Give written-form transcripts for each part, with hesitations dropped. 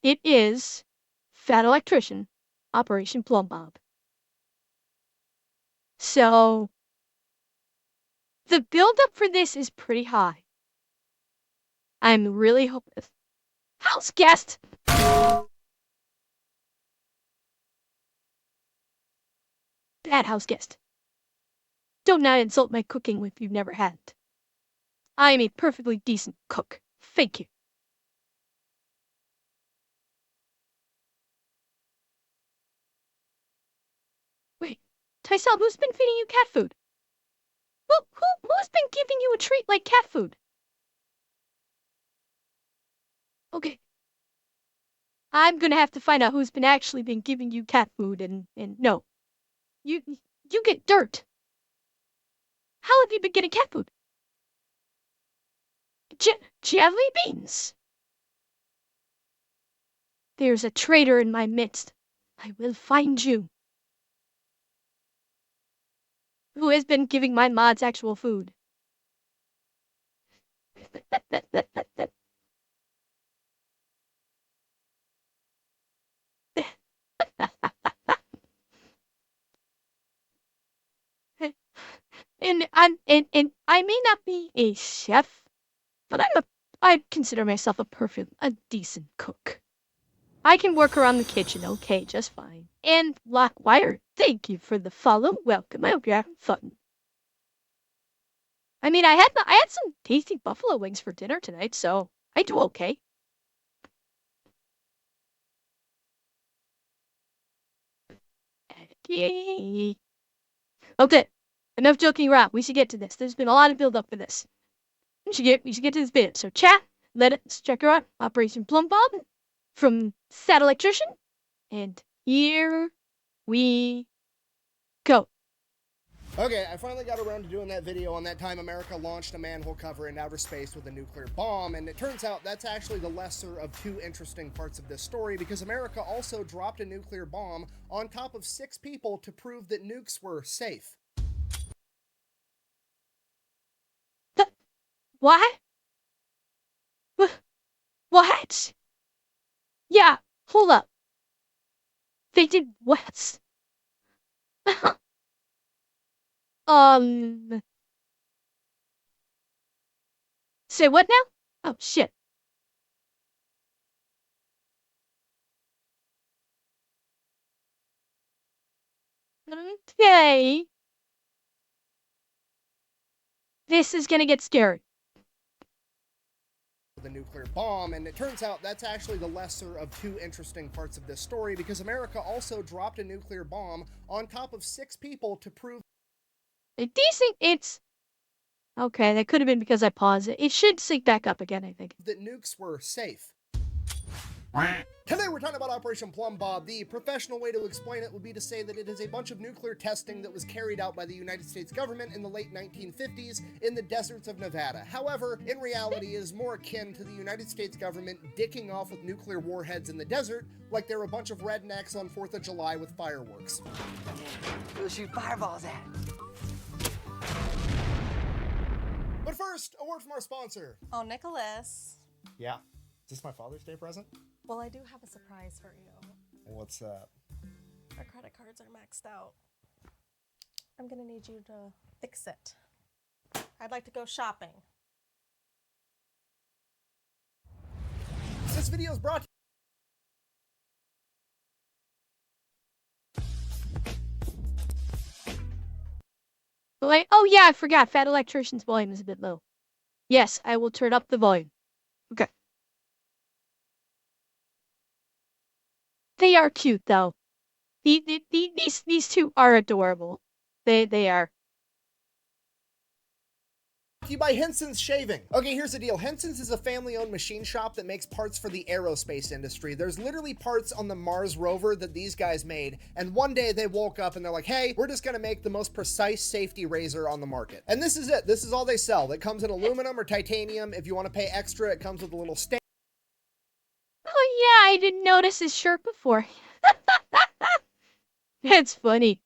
It is Fat Electrician, Operation Plumbob. So, the build-up for this is pretty high. I'm really hoping... House guest! Bad house guest. Don't now insult my cooking if you've never had it. I am a perfectly decent cook. Thank you. Wait, Tysel, who's been feeding you cat food? Who's been giving you a treat like cat food? Okay. I'm gonna have to find out who's been actually been giving you cat food and no. You get dirt. How have you been getting cat food? Jelly beans. There's a traitor in my midst. I will find you. Who has been giving my mods actual food? and I may not be a chef, but I consider myself a decent cook. I can work around the kitchen, okay, just fine. And Lockwire, thank you for the follow. Welcome. I hope you're having fun. I mean, I had some tasty buffalo wings for dinner tonight, so I do okay. Yay. Okay, enough joking around. We should get to this. There's been a lot of build up for this. We should get to this bit. So chat, let's check her out. Operation Plumbob from Sad Electrician. And here we go. Okay, I finally got around to doing that video on that time America launched a manhole cover in outer space with a nuclear bomb, and it turns out that's actually the lesser of two interesting parts of this story, because America also dropped a nuclear bomb on top of 6 people to prove that nukes were safe. What? What? Yeah, hold up. They did what? Say what now? Oh, shit. Okay. This is gonna get scary. The nuclear bomb, and it turns out that's actually the lesser of two interesting parts of this story, because America also dropped a nuclear bomb on top of 6 people to prove It's okay, that could have been because I paused it. It should sync back up again, I think. that nukes were safe. Today we're talking about Operation Plumbob. The professional way to explain it would be to say that it is a bunch of nuclear testing that was carried out by the United States government in the late 1950s in the deserts of Nevada. However, in reality, it is more akin to the United States government dicking off with nuclear warheads in the desert, like they're a bunch of rednecks on 4th of July with fireworks. We'll shoot fireballs at it. But first, a word from our sponsor. Oh, Nicholas. Yeah. Is this my Father's Day present? Well, I do have a surprise for you. What's that? Our credit cards are maxed out. I'm gonna need you to fix it. I'd like to go shopping. This video is brought to Like, oh yeah, I forgot. Fat Electrician's volume is a bit low. Yes, I will turn up the volume. Okay. They are cute though. These two are adorable. They are. you by Henson's Shaving. Okay, here's the deal. Henson's is a family-owned machine shop that makes parts for the aerospace industry. There's literally parts on the Mars rover that these guys made, and one day they woke up and they're like, hey, we're just gonna make the most precise safety razor on the market. And this is it. This is all they sell. It comes in aluminum or titanium. If you want to pay extra, it comes with a little stand. Oh yeah, I didn't notice his shirt before. It's funny.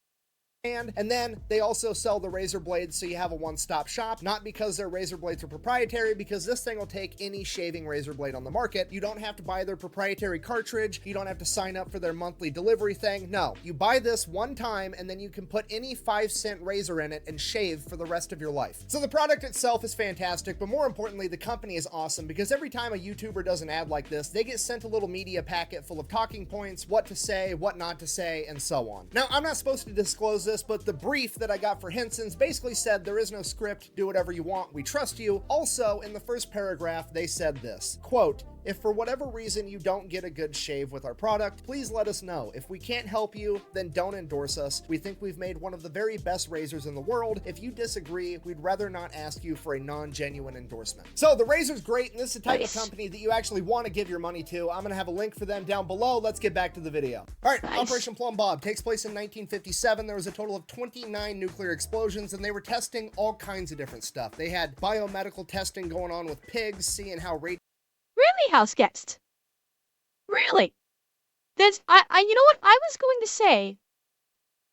And then they also sell the razor blades, so you have a one-stop shop, not because their razor blades are proprietary, because this thing will take any shaving razor blade on the market. You don't have to buy their proprietary cartridge. You don't have to sign up for their monthly delivery thing. No, you buy this one time and then you can put any 5-cent razor in it and shave for the rest of your life. So the product itself is fantastic, but more importantly, the company is awesome, because every time a YouTuber does an ad like this, they get sent a little media packet full of talking points, what to say, what not to say, and so on. Now, I'm not supposed to disclose this, but the brief that I got for Henson's basically said there is no script, do whatever you want, we trust you. Also, in the first paragraph, they said this, quote, "If for whatever reason you don't get a good shave with our product, please let us know. If we can't help you, then don't endorse us. We think we've made one of the very best razors in the world. If you disagree, we'd rather not ask you for a non-genuine endorsement." So the razor's great, and this is the type of company that you actually want to give your money to. I'm going to have a link for them down below. Let's get back to the video. All right, Operation Plumbob takes place in 1957. There was a total of 29 nuclear explosions, and they were testing all kinds of different stuff. They had biomedical testing going on with pigs, seeing how Really, house guest? Really? There's, you know what I was going to say?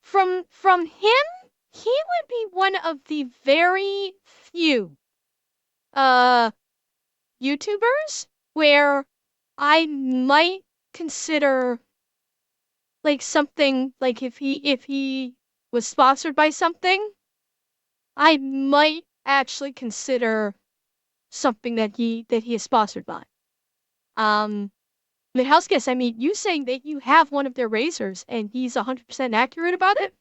From him, he would be one of the very few, YouTubers where I might consider, like, something, like, if he was sponsored by something, I might actually consider something that he is sponsored by. The house guest, I mean, you saying that you have one of their razors and he's 100% accurate about it,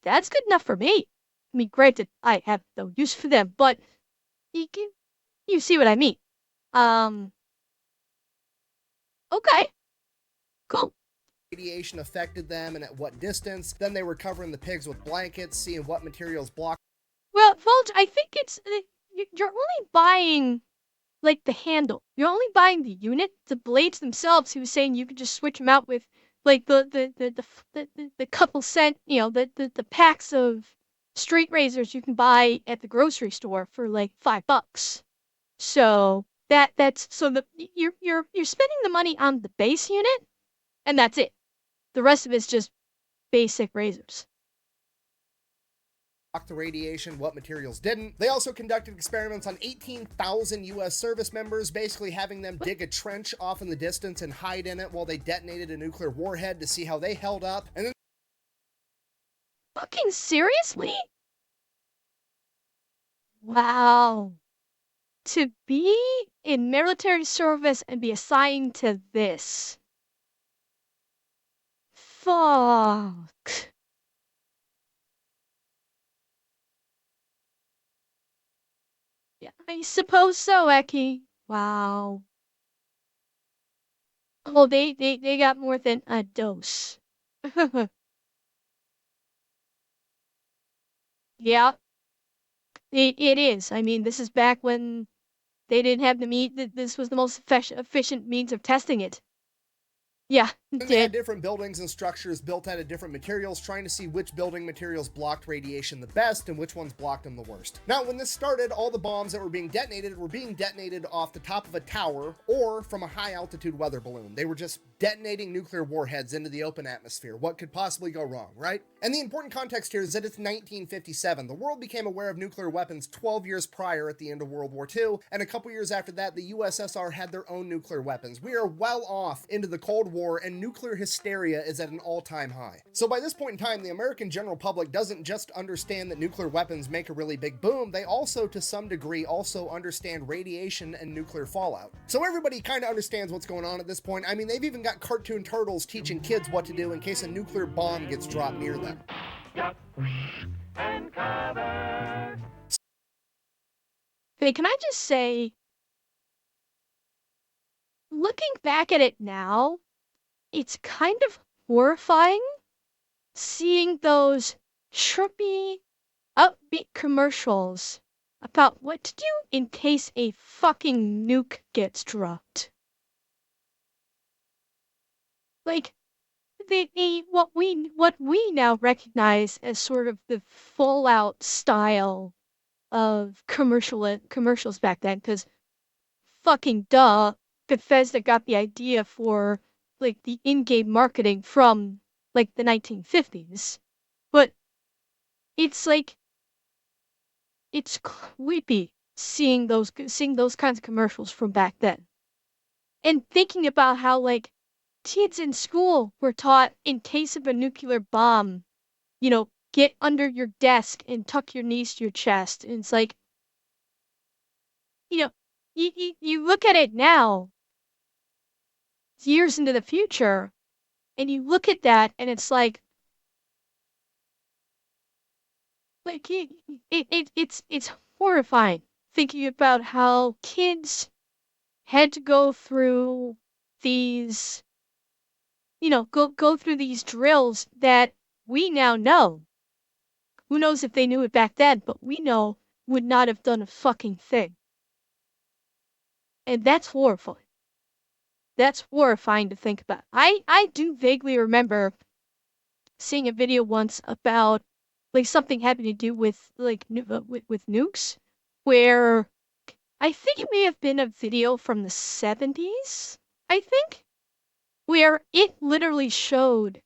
that's good enough for me. I mean, granted, I have no use for them, but you see what I mean. Okay, cool. radiation affected them and at what distance. Then they were covering the pigs with blankets, seeing what materials block. Well, Volge, I think it's, you're only buying, like, the handle. You're only buying the unit. The blades themselves, he was saying you could just switch them out with, like, the couple cent, you know, the packs of straight razors you can buy at the grocery store for like $5. So that's so you're spending the money on the base unit, and that's it. The rest of it's just basic razors. The radiation, what materials didn't. They also conducted experiments on 18,000 US service members, basically having them dig a trench off in the distance and hide in it while they detonated a nuclear warhead to see how they held up. And then fucking seriously? Wow. To be in military service and be assigned to this. Fuck. Yeah, I suppose so, Eki. Wow. Oh, they got more than a dose. Yeah, it is. I mean, this is back when they didn't have the meat. This was the most efficient means of testing it. Yeah, they had different buildings and structures built out of different materials, trying to see which building materials blocked radiation the best and which ones blocked them the worst. Now, when this started, all the bombs that were being detonated off the top of a tower or from a high altitude weather balloon. They were just detonating nuclear warheads into the open atmosphere. What could possibly go wrong, right? And the important context here is that it's 1957. The world became aware of nuclear weapons 12 years prior at the end of World War II, and a couple years after that, the USSR had their own nuclear weapons. We are well off into the Cold War, and nuclear hysteria is at an all-time high. So by this point in time, the American general public doesn't just understand that nuclear weapons make a really big boom, they also, to some degree, also understand radiation and nuclear fallout. So everybody kind of understands what's going on at this point. I mean, they've even got cartoon turtles teaching kids what to do in case a nuclear bomb gets dropped near them. Hey, can I just say, looking back at it now, it's kind of horrifying seeing those trippy, upbeat commercials about what to do in case a fucking nuke gets dropped. Like, what we now recognize as sort of the Fallout style of commercials back then, because fucking duh, Bethesda got the idea for like the in-game marketing from like the 1950s. But it's like, it's creepy seeing those kinds of commercials from back then. And thinking about how, like, kids in school were taught, in case of a nuclear bomb, get under your desk and tuck your knees to your chest. And it's like, you look at it now, years into the future, and you look at that, and it's like it's horrifying thinking about how kids had to go through these, go through these drills that we now know. Who knows if they knew it back then, but we know would not have done a fucking thing. And that's horrifying. That's horrifying to think about. I do vaguely remember seeing a video once about, like, something having to do with, like, with nukes, where I think it may have been a video from the 70s, I think, where it literally showed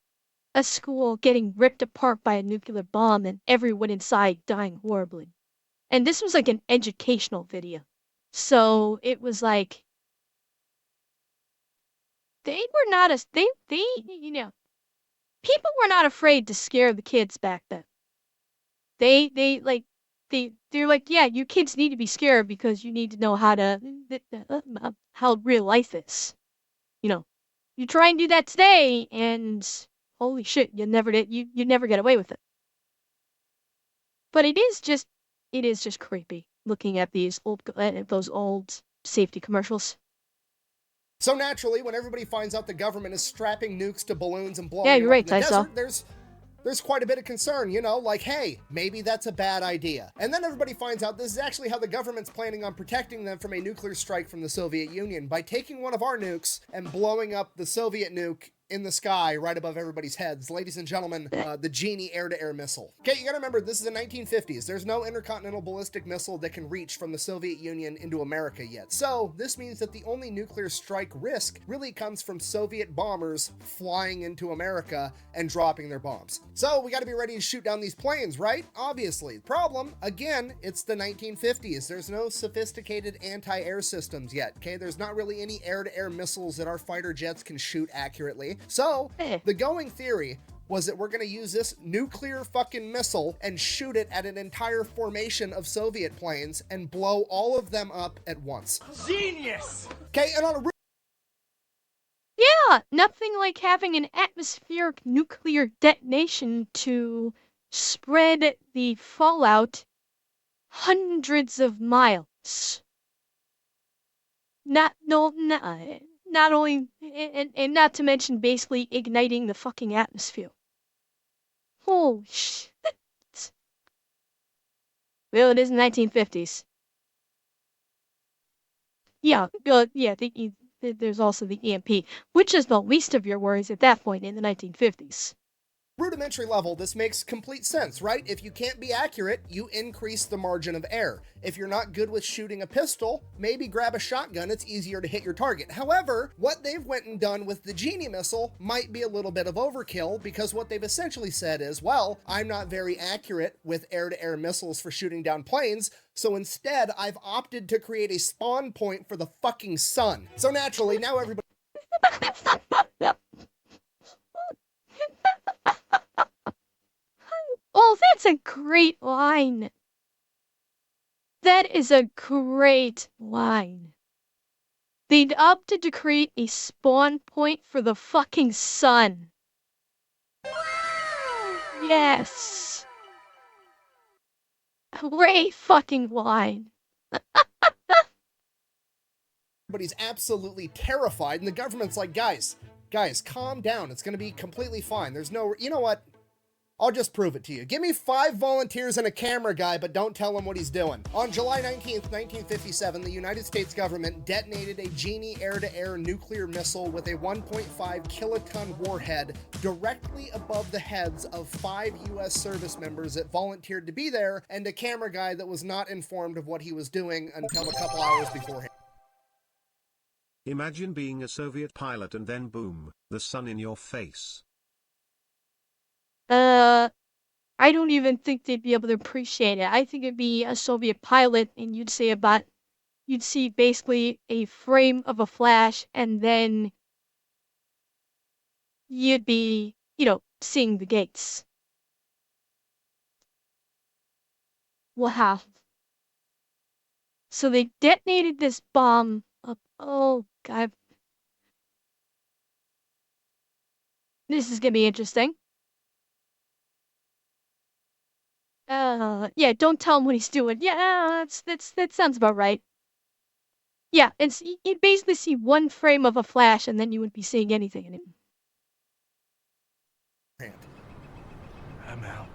a school getting ripped apart by a nuclear bomb and everyone inside dying horribly. And this was like an educational video. So it was like, they were not as, they, people were not afraid to scare the kids back then. They're like, yeah, you kids need to be scared because you need to know how real life is. You try and do that today, and holy shit, you never get away with it. But it is just creepy looking at those old safety commercials. So naturally, when everybody finds out the government is strapping nukes to balloons and blowing Yeah, them you're up right, in the Tyso. desert, there's quite a bit of concern, like, hey, maybe that's a bad idea. And then everybody finds out this is actually how the government's planning on protecting them from a nuclear strike from the Soviet Union, by taking one of our nukes and blowing up the Soviet nuke in the sky right above everybody's heads. Ladies and gentlemen, the Genie air-to-air missile. Okay, you gotta remember, this is the 1950s. There's no intercontinental ballistic missile that can reach from the Soviet Union into America yet. So this means that the only nuclear strike risk really comes from Soviet bombers flying into America and dropping their bombs. So we gotta be ready to shoot down these planes, right? Obviously. Problem, again, it's the 1950s. There's no sophisticated anti-air systems yet, okay? There's not really any air-to-air missiles that our fighter jets can shoot accurately. So, the going theory was that we're going to use this nuclear fucking missile and shoot it at an entire formation of Soviet planes and blow all of them up at once. Genius! Okay, and on a Yeah, nothing like having an atmospheric nuclear detonation to spread the fallout hundreds of miles. Not only, and not to mention basically igniting the fucking atmosphere. Holy shit. Well, it is the 1950s. Yeah, there's also the EMP, which is the least of your worries at that point in the 1950s. rudimentary level, this makes complete sense, right? If you can't be accurate, you increase the margin of error. If you're not good with shooting a pistol, maybe grab a shotgun, it's easier to hit your target. However, what they've went and done with the Genie missile might be a little bit of overkill, because what they've essentially said is, well, I'm not very accurate with air-to-air missiles for shooting down planes, so instead I've opted to create a spawn point for the fucking sun. So naturally, now everybody Oh, that's a great line. That is a great line. They'd opted to create a spawn point for the fucking sun. Yes. Great fucking line. everybody's absolutely terrified, and the government's like, guys, calm down. It's going to be completely fine. There's no, you know what? I'll just prove it to you. Give me 5 volunteers and a camera guy, but don't tell him what he's doing. On July 19th, 1957, the United States government detonated a Genie air-to-air nuclear missile with a 1.5 kiloton warhead directly above the heads of 5 U.S. service members that volunteered to be there, and a camera guy that was not informed of what he was doing until a couple hours beforehand. Imagine being a Soviet pilot and then boom, the sun in your face. I don't even think they'd be able to appreciate it. I think it'd be a Soviet pilot, and you'd see basically a frame of a flash, and then you'd be, seeing the gates. Wow. So they detonated this bomb up. Oh, God. This is gonna be interesting. Yeah, don't tell him what he's doing. Yeah, that sounds about right. Yeah, you'd basically see one frame of a flash, and then you wouldn't be seeing anything in it. I'm out.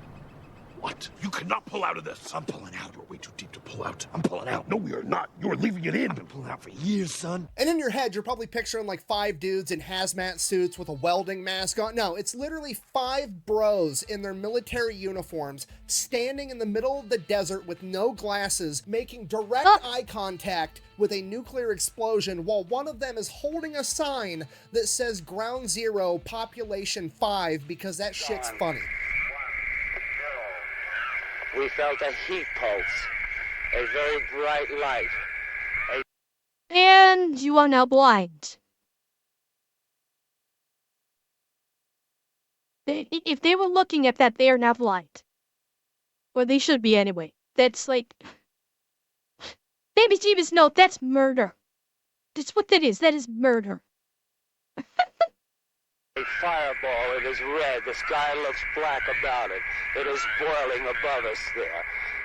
What? You cannot pull out of this. I'm pulling out. We're way too deep to pull out. I'm pulling out. No, we are not. You're leaving it in. I've been pulling out for years, son. And in your head, you're probably picturing like 5 dudes in hazmat suits with a welding mask on. No, it's literally 5 bros in their military uniforms standing in the middle of the desert with no glasses, making direct eye contact with a nuclear explosion while one of them is holding a sign that says Ground Zero, Population 5, because that shit's funny. We felt a heat pulse, a very bright light. And you are now blind. If they were looking at that, they are now blind. Or they should be anyway. That's like... Baby Jeebus, no, that's murder. That's what that is. That is murder. A fireball, it is red, the sky looks black about it. It is boiling above us there.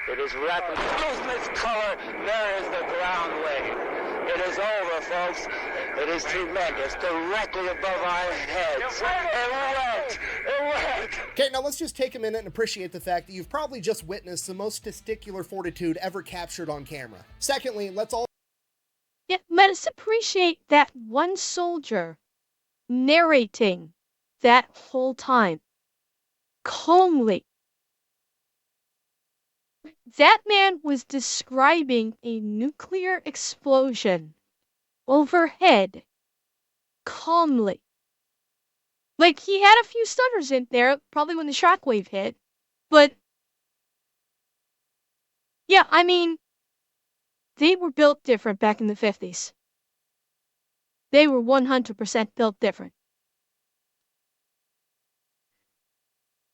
It is rapidly losing its color. There is the ground wave. It is over, folks. It is tremendous, directly above our heads. It went. Okay, now let's just take a minute and appreciate the fact that you've probably just witnessed the most testicular fortitude ever captured on camera. Secondly, let's all... Yeah, let us appreciate that one soldier narrating that whole time. Calmly. That man was describing a nuclear explosion overhead calmly. Like, he had a few stutters in there, probably when the shockwave hit, but yeah, I mean, they were built different back in the 50s. They were 100% built different.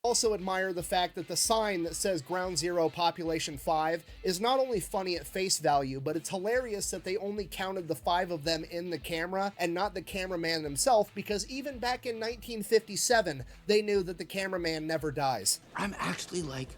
Also admire the fact that the sign that says Ground Zero Population 5 is not only funny at face value, but it's hilarious that they only counted the 5 of them in the camera and not the cameraman himself, because even back in 1957, they knew that the cameraman never dies. I'm actually like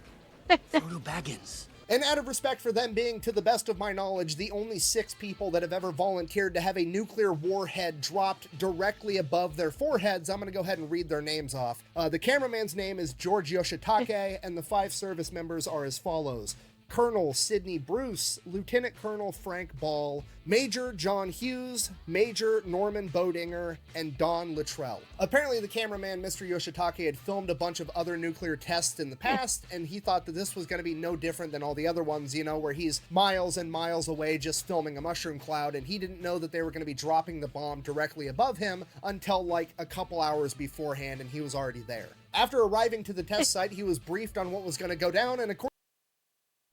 Frodo Baggins. And out of respect for them being, to the best of my knowledge, the only 6 people that have ever volunteered to have a nuclear warhead dropped directly above their foreheads, I'm going to go ahead and read their names off. The cameraman's name is George Yoshitake, and the 5 service members are as follows: Colonel Sidney Bruce, Lieutenant Colonel Frank Ball, Major John Hughes, Major Norman Bodinger, and Don Luttrell. Apparently the cameraman, Mr. Yoshitake, had filmed a bunch of other nuclear tests in the past, and he thought that this was going to be no different than all the other ones, you know, where he's miles and miles away just filming a mushroom cloud, and he didn't know that they were going to be dropping the bomb directly above him until like a couple hours beforehand, and he was already there. After arriving to the test site, he was briefed on what was going to go down, and according...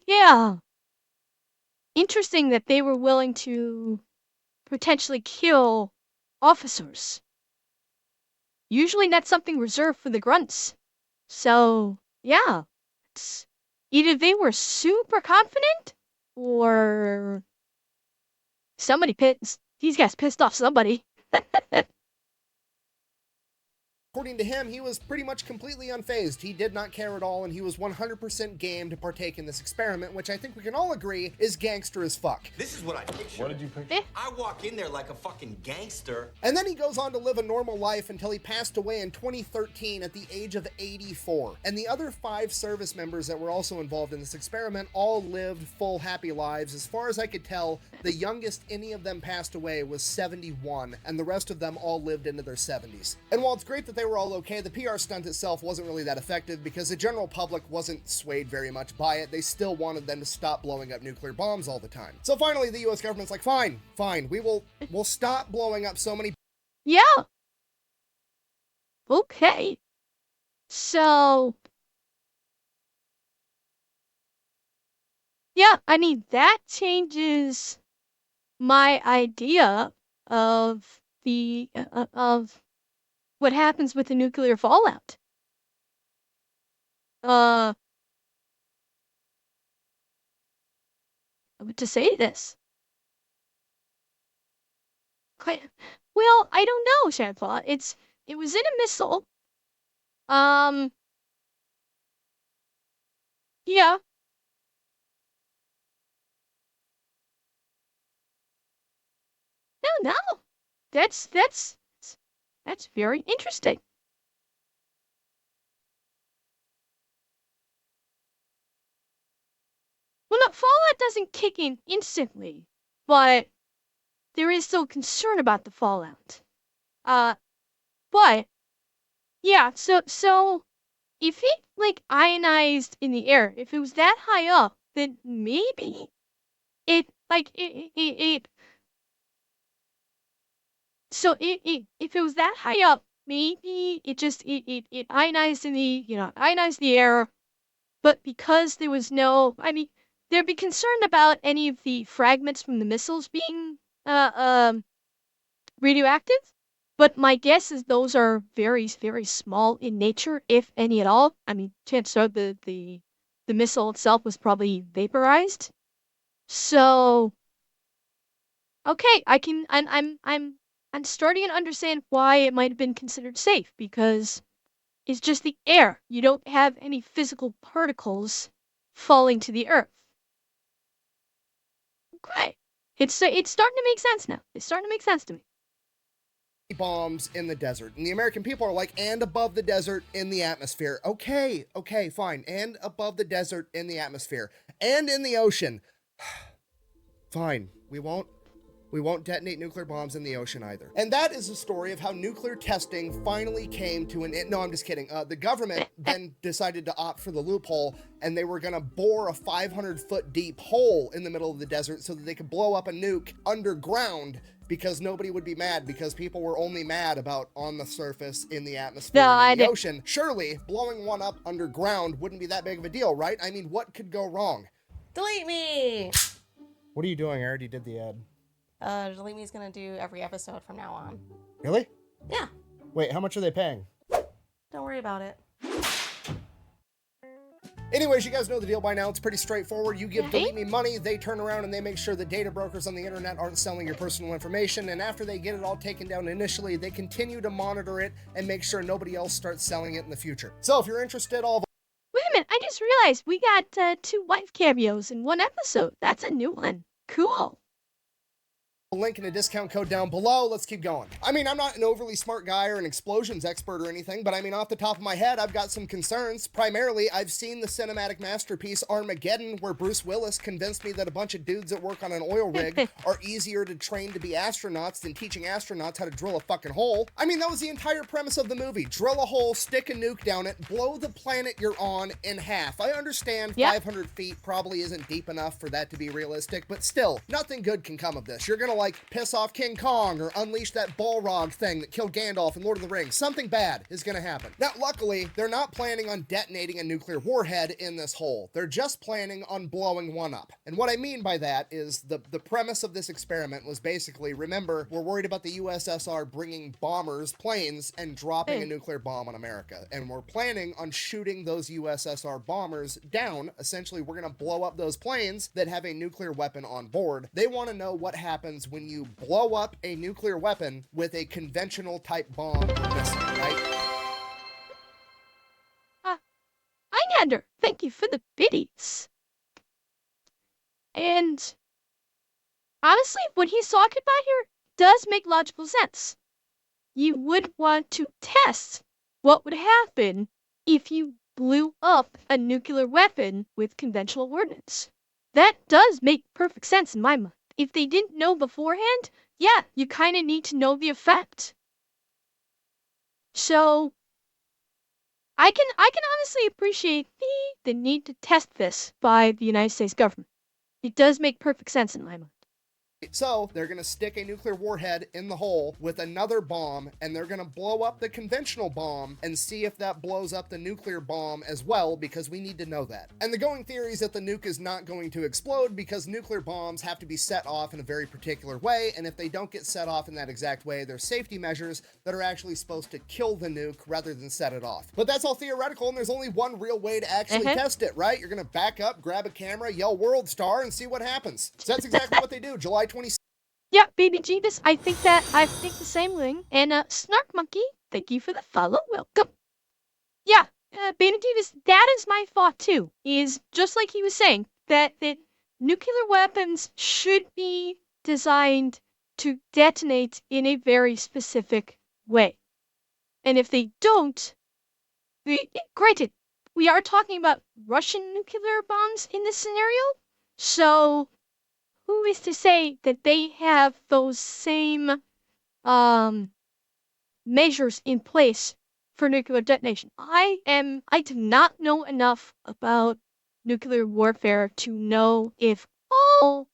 Yeah. Interesting that they were willing to potentially kill officers. Usually that's something reserved for the grunts. So, yeah. Either they were super confident, or these guys pissed off somebody. According to him, he was pretty much completely unfazed. He did not care at all, and he was 100% game to partake in this experiment, which I think we can all agree is gangster as fuck. This is what I picture. What did you picture? I walk in there like a fucking gangster. And then he goes on to live a normal life until he passed away in 2013 at the age of 84. And the other 5 service members that were also involved in this experiment all lived full, happy lives. As far as I could tell, the youngest any of them passed away was 71, and the rest of them all lived into their 70s. And while it's great that they were all okay, the PR stunt itself wasn't really that effective because the general public wasn't swayed very much by it. They still wanted them to stop blowing up nuclear bombs all the time. So finally, the US government's like, fine, we'll stop blowing up so many... Yeah. Okay. So, Yeah, I mean, that changes my idea of of what happens with the nuclear fallout. To say this. Well, I don't know, Shadclaw. It was in a missile. Um, yeah. No, no. That's very interesting. Well, no, fallout doesn't kick in instantly, but there is still concern about the fallout. Uh, but yeah, so if it like ionized in the air, if it was that high up, then maybe it so if it was that high up, maybe it ionized in the ionized the air, but because there was no, I mean, they'd be concerned about any of the fragments from the missiles being radioactive. But my guess is those are very, very small in nature, if any at all. I mean, chances are the missile itself was probably vaporized. So, okay, I'm starting to understand why it might have been considered safe, because it's just the air. You don't have any physical particles falling to the earth. Okay. It's starting to make sense now. It's starting to make sense to me. Bombs in the desert, and the American people are like, and above the desert in the atmosphere. Okay, fine. And above the desert in the atmosphere, and in the ocean. Fine. We won't detonate nuclear bombs in the ocean either. And that is the story of how nuclear testing finally came to an end. No, I'm just kidding. The government then decided to opt for the loophole, and they were gonna bore a 500-foot deep hole in the middle of the desert so that they could blow up a nuke underground, because nobody would be mad, because people were only mad about on the surface, in the atmosphere, and in the ocean. Surely, blowing one up underground wouldn't be that big of a deal, right? I mean, what could go wrong? Delete me! What are you doing? I already did the ad. Delete me is gonna do every episode from now on. Really? Yeah. Wait, how much are they paying? Don't worry about it. Anyways, you guys know the deal by now. It's pretty straightforward. You give Delete Me money, they turn around and they make sure that data brokers on the internet aren't selling your personal information, and after they get it all taken down initially, they continue to monitor it and make sure nobody else starts selling it in the future. So if you're interested, Wait a minute, I just realized we got 2 wife cameos in one episode. That's a new one. Cool. link and a discount code down below. Let's keep going. I mean, I'm not an overly smart guy or an explosions expert or anything, but I mean, off the top of my head, I've got some concerns. Primarily, I've seen the cinematic masterpiece Armageddon, where Bruce Willis convinced me that a bunch of dudes that work on an oil rig are easier to train to be astronauts than teaching astronauts how to drill a fucking hole. I mean, that was the entire premise of the movie. Drill a hole, stick a nuke down it, blow the planet you're on in half. I understand 500 feet probably isn't deep enough for that to be realistic, but still, nothing good can come of this. You're gonna like piss off King Kong or unleash that Balrog thing that killed Gandalf in Lord of the Rings. Something bad is gonna happen. Now, luckily, they're not planning on detonating a nuclear warhead in this hole. They're just planning on blowing one up. And what I mean by that is the premise of this experiment was basically, remember, we're worried about the USSR bringing bombers, planes, and dropping a nuclear bomb on America. And we're planning on shooting those USSR bombers down. Essentially, we're gonna blow up those planes that have a nuclear weapon on board. They want to know what happens when you blow up a nuclear weapon with a conventional type bomb or missile, right? Einander, thank you for the biddies. And honestly, what he's talking about here does make logical sense. You would want to test what would happen if you blew up a nuclear weapon with conventional ordnance. That does make perfect sense in my mind. If they didn't know beforehand, yeah, you kind of need to know the effect. So I can honestly appreciate the need to test this by the United States government. It does make perfect sense in my mind. So they're going to stick a nuclear warhead in the hole with another bomb, and they're going to blow up the conventional bomb and see if that blows up the nuclear bomb as well, because we need to know that. And the going theory is that the nuke is not going to explode because nuclear bombs have to be set off in a very particular way, and if they don't get set off in that exact way, there's safety measures that are actually supposed to kill the nuke rather than set it off. But that's all theoretical, and there's only one real way to actually test it, right? You're going to back up, grab a camera, yell World Star, and see what happens. So that's exactly what they do. July 26th. Yeah, Baby Jeebus, I think the same thing. And Snark Monkey, thank you for the follow. Welcome. Yeah, Baby Jeebus, that is my thought too. Is just like he was saying that nuclear weapons should be designed to detonate in a very specific way. And if they don't, granted, we are talking about Russian nuclear bombs in this scenario, so who is to say that they have those same measures in place for nuclear detonation? I do not know enough about nuclear warfare to know if all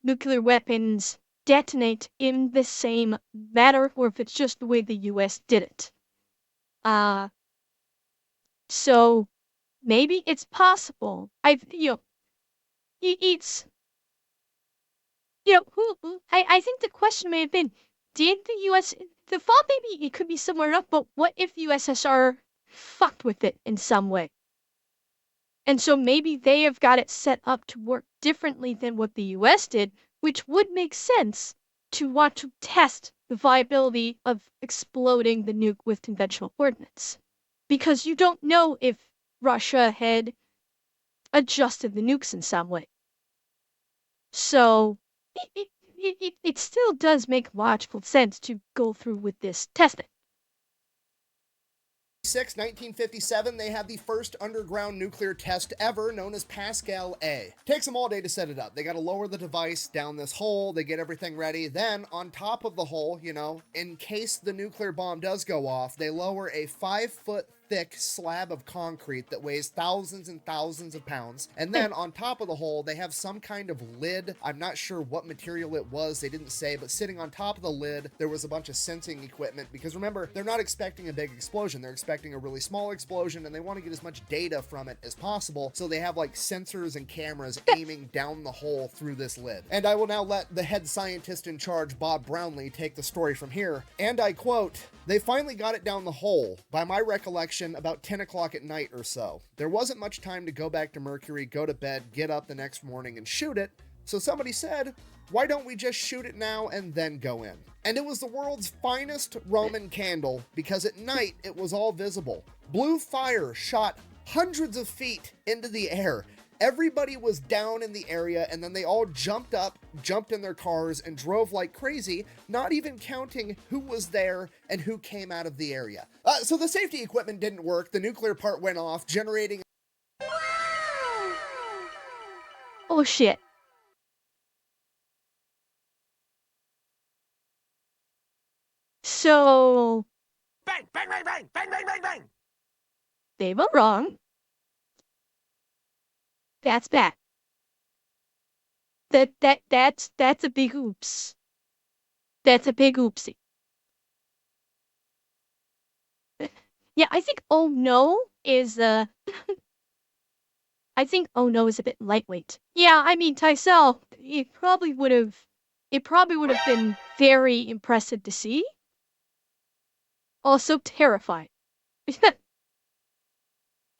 nuclear weapons detonate in the same manner or if it's just the way the US did it. So maybe it's possible. It's I think the question may have been, did the US, the fault maybe it could be somewhere else, but what if the USSR fucked with it in some way? And so maybe they have got it set up to work differently than what the US did, which would make sense to want to test the viability of exploding the nuke with conventional ordnance. Because you don't know if Russia had adjusted the nukes in some way. So it still does make logical sense to go through with this testing. 1957, they have the first underground nuclear test ever, known as Pascal A. Takes them all day to set it up. They got to lower the device down this hole, they get everything ready. Then, on top of the hole, in case the nuclear bomb does go off, they lower a 5-foot thick slab of concrete that weighs thousands and thousands of pounds. And then on top of the hole, they have some kind of lid. I'm not sure what material it was, they didn't say, but sitting on top of the lid, there was a bunch of sensing equipment, because remember, they're not expecting a big explosion. They're expecting a really small explosion, and they want to get as much data from it as possible. So they have like sensors and cameras aiming down the hole through this lid. And I will now let the head scientist in charge, Bob Brownlee, take the story from here. And I quote, "They finally got it down the hole, by my recollection, about 10 o'clock at night or so. There wasn't much time to go back to Mercury, go to bed, get up the next morning and shoot it. So somebody said, why don't we just shoot it now and then go in? And it was the world's finest Roman candle, because at night it was all visible. Blue fire shot hundreds of feet into the air. Everybody was down in the area, and then they all jumped up, jumped in their cars, and drove like crazy, not even counting who was there and who came out of the area." So the safety equipment didn't work. The nuclear part went off, generating... Oh shit. So... Bang, bang, bang, bang, bang, bang, bang, bang. They were wrong. That's bad. That's a big oops. That's a big oopsie. Yeah, I think oh no is I think oh no is a bit lightweight. Yeah, I mean Tysell, it probably would have been very impressive to see. Also terrifying.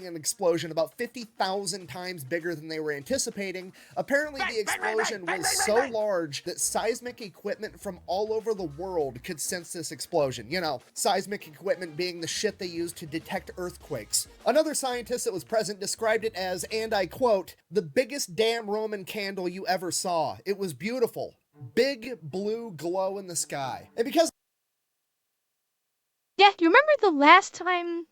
an explosion about 50,000 times bigger than they were anticipating. Apparently, the explosion was so large that seismic equipment from all over the world could sense this explosion. You know, seismic equipment being the shit they use to detect earthquakes. Another scientist that was present described it as, and I quote, "the biggest damn Roman candle you ever saw. It was beautiful. Big blue glow in the sky." And because... Yeah, do you remember the last time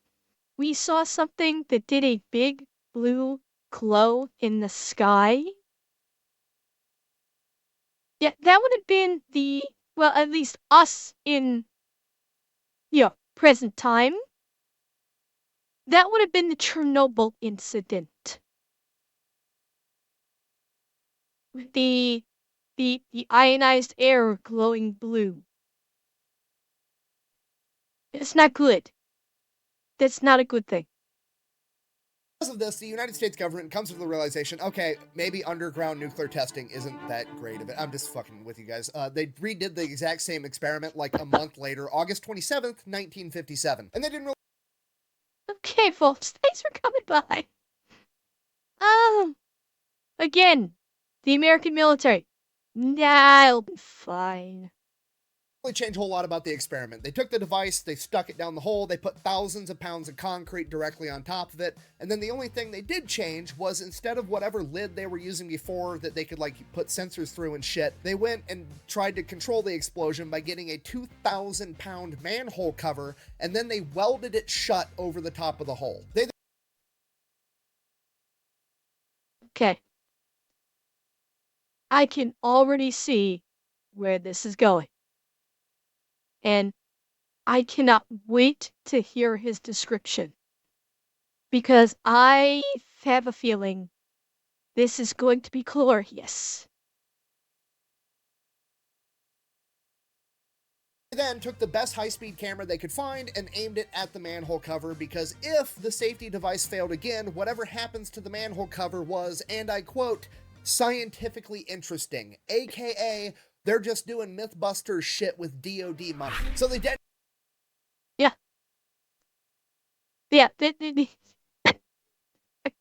we saw something that did a big blue glow in the sky? Yeah, that would have been the, well, at least us in, present time. That would have been the Chernobyl incident. The the ionized air glowing blue. It's not good. That's not a good thing. Because of this, the United States government comes to the realization, okay, maybe underground nuclear testing isn't that great of it. I'm just fucking with you guys. They redid the exact same experiment like a month later, August 27th, 1957. And they didn't really Okay, folks, thanks for coming by. Again, the American military. Nah, it'll be fine. change a whole lot about the experiment. They took the device, they stuck it down the hole, they put thousands of pounds of concrete directly on top of it, and then the only thing they did change was instead of whatever lid they were using before that they could like put sensors through and shit, they went and tried to control the explosion by getting a 2,000-pound manhole cover, and then they welded it shut over the top of the hole. Okay. I can already see where this is going. And I cannot wait to hear his description. Because I have a feeling this is going to be glorious. They then took the best high-speed camera they could find and aimed it at the manhole cover because if the safety device failed again, whatever happens to the manhole cover was, and I quote, scientifically interesting, aka they're just doing Mythbusters shit with DOD money. So they did. Yeah. Yeah, I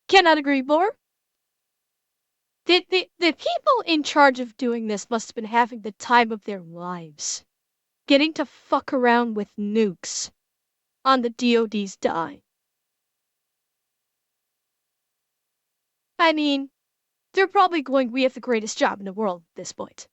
cannot agree more. The people in charge of doing this must have been having the time of their lives. Getting to fuck around with nukes on the DOD's dime. I mean, they're probably going, we have the greatest job in the world at this point.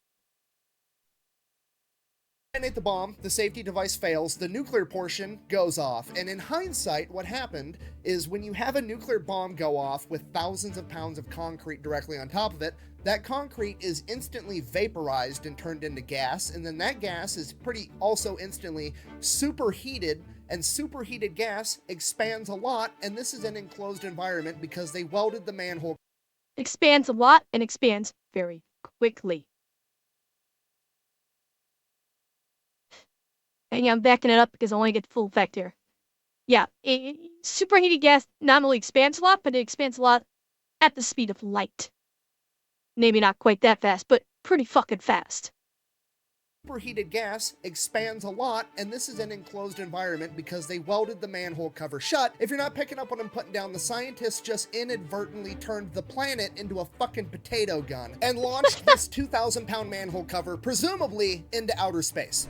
Detonate the bomb, the safety device fails, the nuclear portion goes off, and in hindsight, what happened is when you have a nuclear bomb go off with thousands of pounds of concrete directly on top of it, that concrete is instantly vaporized and turned into gas, and then that gas is pretty also instantly superheated, and superheated gas expands a lot, and this is an enclosed environment because they welded the manhole. Expands a lot and expands very quickly. And yeah, I'm backing it up because I want to get the full effect here. Yeah, superheated gas not only expands a lot, but it expands a lot at the speed of light. Maybe not quite that fast, but pretty fucking fast. Superheated gas expands a lot, and this is an enclosed environment because they welded the manhole cover shut. If you're not picking up what I'm putting down, the scientists just inadvertently turned the planet into a fucking potato gun and launched this 2,000-pound manhole cover, presumably into outer space.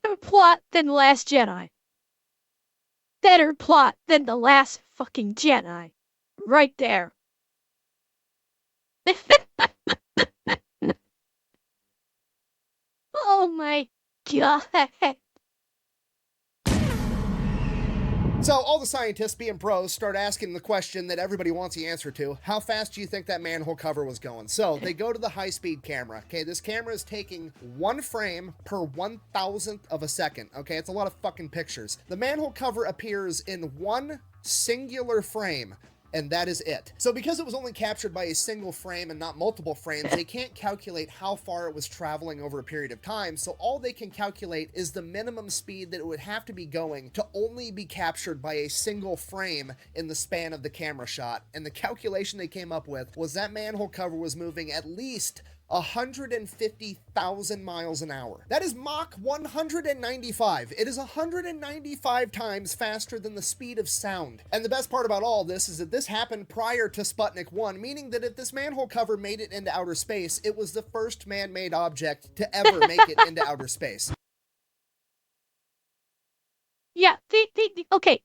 Better plot than The Last Jedi. Better plot than The Last fucking Jedi. Right there. Oh my god. So all the scientists, being pros, start asking the question that everybody wants the answer to. How fast do you think that manhole cover was going? So they go to the high-speed camera. Okay, this camera is taking 1 frame per 1,000th of a second. Okay, it's a lot of fucking pictures. The manhole cover appears in one singular frame, and that is it. So because it was only captured by a single frame and not multiple frames, they can't calculate how far it was traveling over a period of time, so all they can calculate is the minimum speed that it would have to be going to only be captured by a single frame in the span of the camera shot. And the calculation they came up with was that manhole cover was moving at least 150,000 miles an hour. That is Mach 195. It is 195 times faster than the speed of sound. And the best part about all this is that this happened prior to Sputnik 1, meaning that if this manhole cover made it into outer space, it was the first man-made object to ever make it into outer space. Yeah, okay.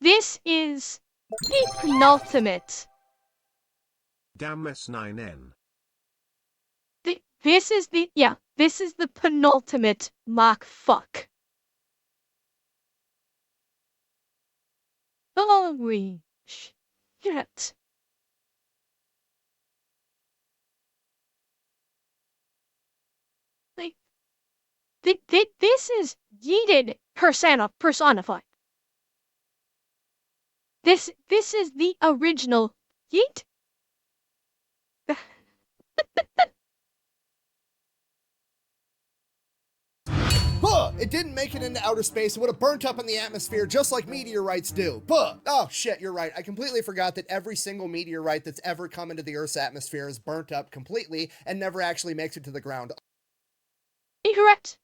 This is the penultimate. Damn S9N. This is the penultimate Mach fuck. Holy shit. This is yeeted personified. This is the original yeet. Buh! It didn't make it into outer space. It would have burnt up in the atmosphere just like meteorites do. Buh! Oh shit, you're right. I completely forgot that every single meteorite that's ever come into the Earth's atmosphere is burnt up completely and never actually makes it to the ground. Incorrect.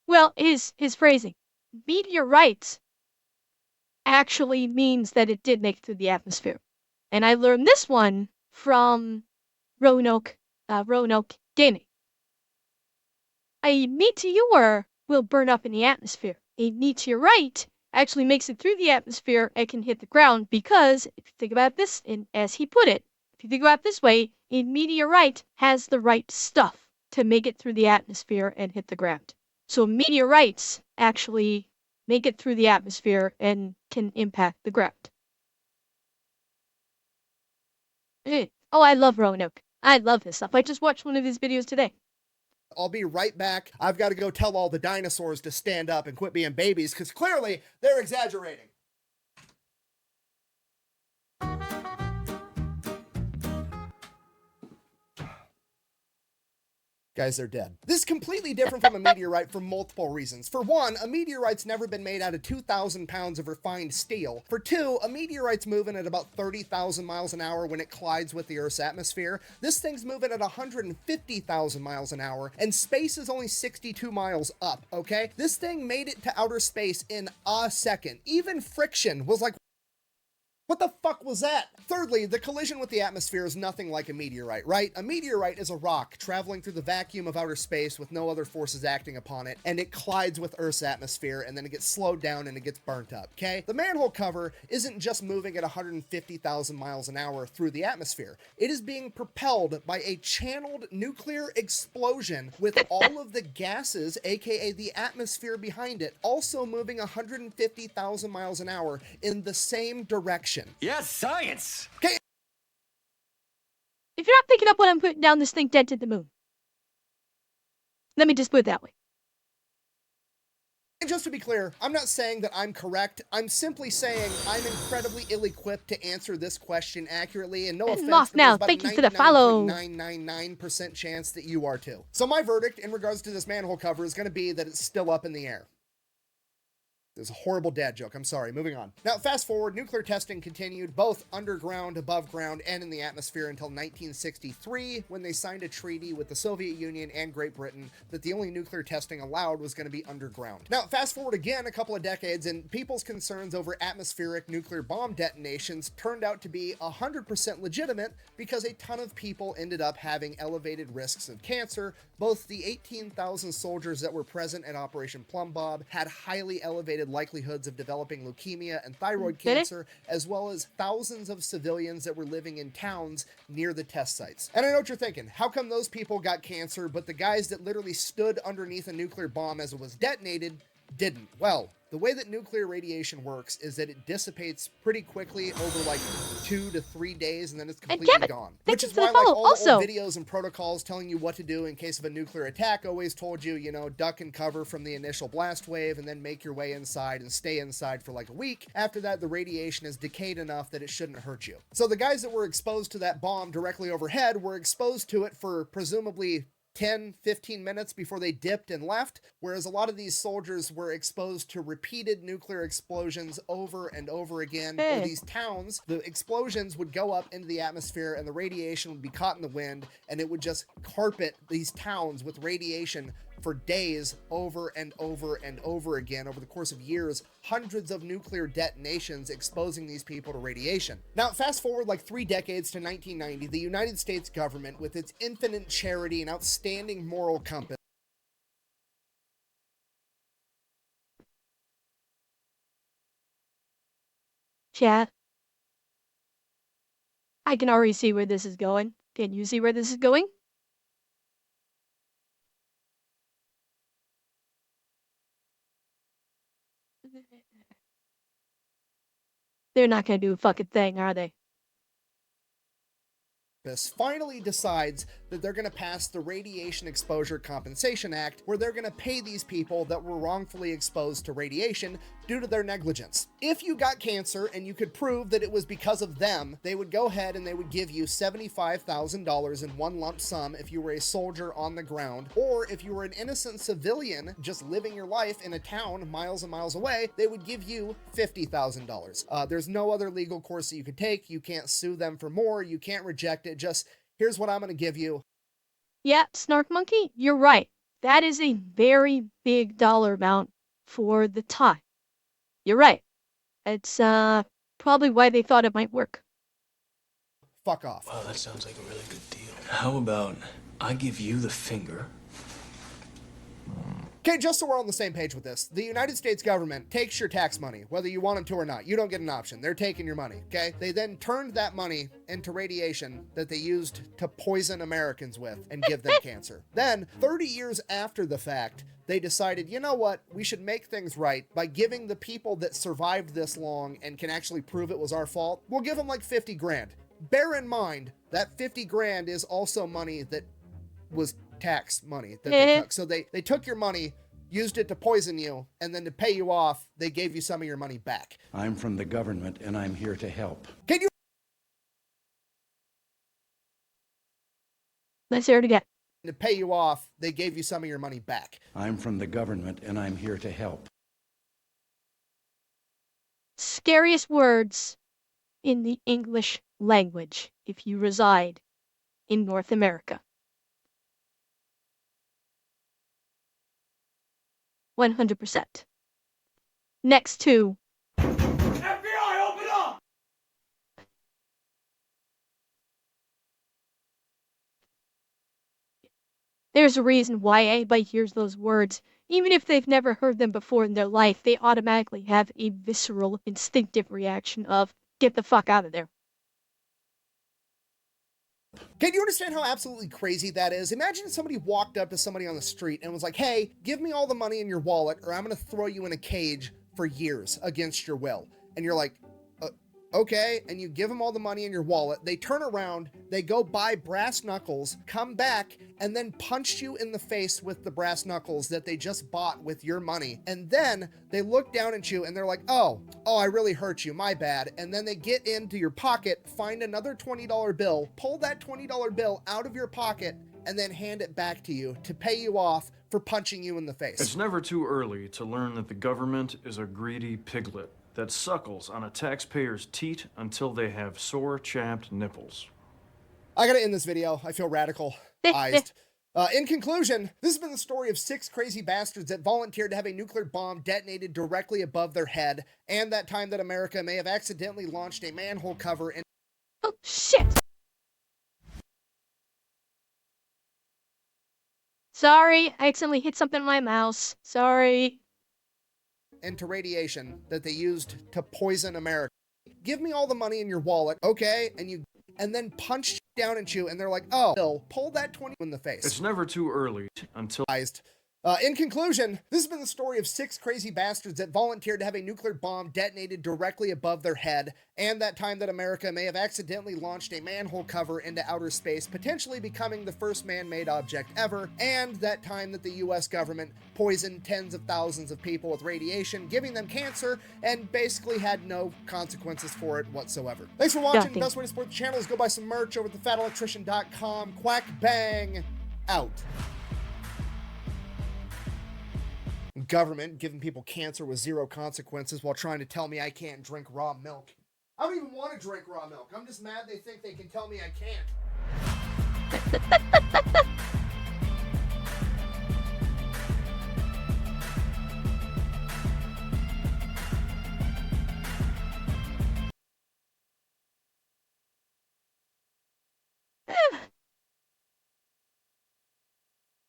Well, his phrasing, meteorites, actually means that it did make it through the atmosphere. And I learned this one from Roanoke Gaming. A meteor will burn up in the atmosphere. A meteorite actually makes it through the atmosphere and can hit the ground because, if you think about this, and as he put it, if you think about it this way, a meteorite has the right stuff to make it through the atmosphere and hit the ground. So meteorites actually make it through the atmosphere and can impact the ground. Oh, I love Roanoke. I love his stuff. I just watched one of his videos today. I'll be right back. I've got to go tell all the dinosaurs to stand up and quit being babies because clearly they're exaggerating. Guys, they're dead. This is completely different from a meteorite for multiple reasons. For one, a meteorite's never been made out of 2,000 pounds of refined steel. For two, a meteorite's moving at about 30,000 miles an hour when it collides with the Earth's atmosphere. This thing's moving at 150,000 miles an hour, and space is only 62 miles up, okay? This thing made it to outer space in a second. Even friction was like, what the fuck was that? Thirdly, the collision with the atmosphere is nothing like a meteorite, right? A meteorite is a rock traveling through the vacuum of outer space with no other forces acting upon it, and it collides with Earth's atmosphere, and then it gets slowed down and it gets burnt up, okay? The manhole cover isn't just moving at 150,000 miles an hour through the atmosphere. It is being propelled by a channeled nuclear explosion with all of the gases, aka the atmosphere behind it, also moving 150,000 miles an hour in the same direction. Yes, science! Okay. If you're not picking up what I'm putting down, this thing dented the moon. Let me just put it that way. And just to be clear, I'm not saying that I'm correct. I'm simply saying I'm incredibly ill-equipped to answer this question accurately, and no I'm offense, off but now. there's about Thank a you for the follow. 99.999% chance that you are too. So my verdict in regards to this manhole cover is going to be that it's still up in the air. There's a horrible dad joke. I'm sorry. Moving on. Now, fast forward, nuclear testing continued both underground, above ground, and in the atmosphere until 1963, when they signed a treaty with the Soviet Union and Great Britain that the only nuclear testing allowed was going to be underground. Now, fast forward again a couple of decades, and people's concerns over atmospheric nuclear bomb detonations turned out to be 100% legitimate because a ton of people ended up having elevated risks of cancer. Both the 18,000 soldiers that were present at Operation Plumbob had highly elevated likelihoods of developing leukemia and thyroid cancer, as well as thousands of civilians that were living in towns near the test sites. And I know what you're thinking, how come those people got cancer, but the guys that literally stood underneath a nuclear bomb as it was detonated didn't? Well, the way that nuclear radiation works is that it dissipates pretty quickly over like 2 to 3 days, and then it's completely gone. Which is why like all the old videos and protocols telling you what to do in case of a nuclear attack always told you, you know, duck and cover from the initial blast wave and then make your way inside and stay inside for like a week. After that, the radiation is decayed enough that it shouldn't hurt you. So the guys that were exposed to that bomb directly overhead were exposed to it for presumably 10, 15 minutes before they dipped and left, whereas a lot of these soldiers were exposed to repeated nuclear explosions over and over again. Or these towns, the explosions would go up into the atmosphere and the radiation would be caught in the wind, and it would just carpet these towns with radiation for days over and over and over again over the course of years, hundreds of nuclear detonations exposing these people to radiation. Now, fast forward like 3 decades to 1990, the United States government, with its infinite charity and outstanding moral compass, Chat. I can already see where this is going. Can you see where this is going? They're not gonna do a fucking thing, are they? finally decides that they're going to pass the Radiation Exposure Compensation Act, where they're going to pay these people that were wrongfully exposed to radiation due to their negligence. If you got cancer and you could prove that it was because of them, they would go ahead and they would give you $75,000 in one lump sum if you were a soldier on the ground, or if you were an innocent civilian just living your life in a town miles and miles away, they would give you $50,000. There's no other legal course that you could take. You can't sue them for more. You can't reject it. Just, here's what I'm going to give you. Yeah, Snark Monkey, you're right. That is a very big dollar amount for the time. You're right. It's probably why they thought it might work. Fuck off. Wow, that sounds like a really good deal. How about I give you the finger? Okay, just so we're on the same page with this, the United States government takes your tax money, whether you want them to or not. You don't get an option. They're taking your money, okay? They then turned that money into radiation that they used to poison Americans with and give them cancer. Then, 30 years after the fact, they decided, you know what? We should make things right by giving the people that survived this long and can actually prove it was our fault, we'll give them like 50 grand. Bear in mind, that 50 grand is also money that was tax money that they took. So they took your money, used it to poison you, and then to pay you off, they gave you some of your money back. I'm from the government, and I'm here to help. Can you... Let's hear it again. To pay you off, they gave you some of your money back. I'm from the government, and I'm here to help. Scariest words in the English language if you reside in North America. 100%. Next to FBI, open up! there's a reason why anybody hears those words. Even if they've never heard them before in their life, they automatically have a visceral, instinctive reaction of, get the fuck out of there. Can you understand how absolutely crazy that is? Imagine if somebody walked up to somebody on the street and was like, hey, give me all the money in your wallet or I'm going to throw you in a cage for years against your will. And you're like, okay. And you give them all the money in your wallet. They turn around, they go buy brass knuckles, come back, and then punch you in the face with the brass knuckles that they just bought with your money. And then they look down at you and they're like, oh, I really hurt you, my bad. And then they get into your pocket, find another $20 bill, pull that $20 bill out of your pocket, and then hand it back to you to pay you off for punching you in the face. It's never too early to learn that the government is a greedy piglet that suckles on a taxpayer's teat until they have sore, chapped nipples. I gotta end this video. I feel radicalized. In conclusion, this has been the story of 6 crazy bastards that volunteered to have a nuclear bomb detonated directly above their head, and that time that America may have accidentally launched a manhole cover in... Oh, shit! Sorry, I accidentally hit something on my mouse. Sorry. into radiation that they used to poison America. Give me all the money in your wallet, okay? And then punch down at you, and they're like, oh, Bill, pull that 20 in the face. It's never too early until... In conclusion, this has been the story of 6 crazy bastards that volunteered to have a nuclear bomb detonated directly above their head, and that time that America may have accidentally launched a manhole cover into outer space, potentially becoming the first man-made object ever, and that time that the US government poisoned tens of thousands of people with radiation, giving them cancer, and basically had no consequences for it whatsoever. Thanks for watching. The best way to support the channel is go buy some merch over at thefatelectrician.com. Quack bang out. Government giving people cancer with 0 consequences while trying to tell me I can't drink raw milk. I don't even want to drink raw milk. I'm just mad they think they can tell me I can't.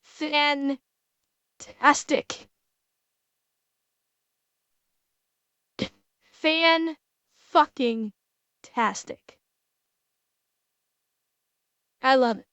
Fantastic. Fan-fucking-tastic. I love it.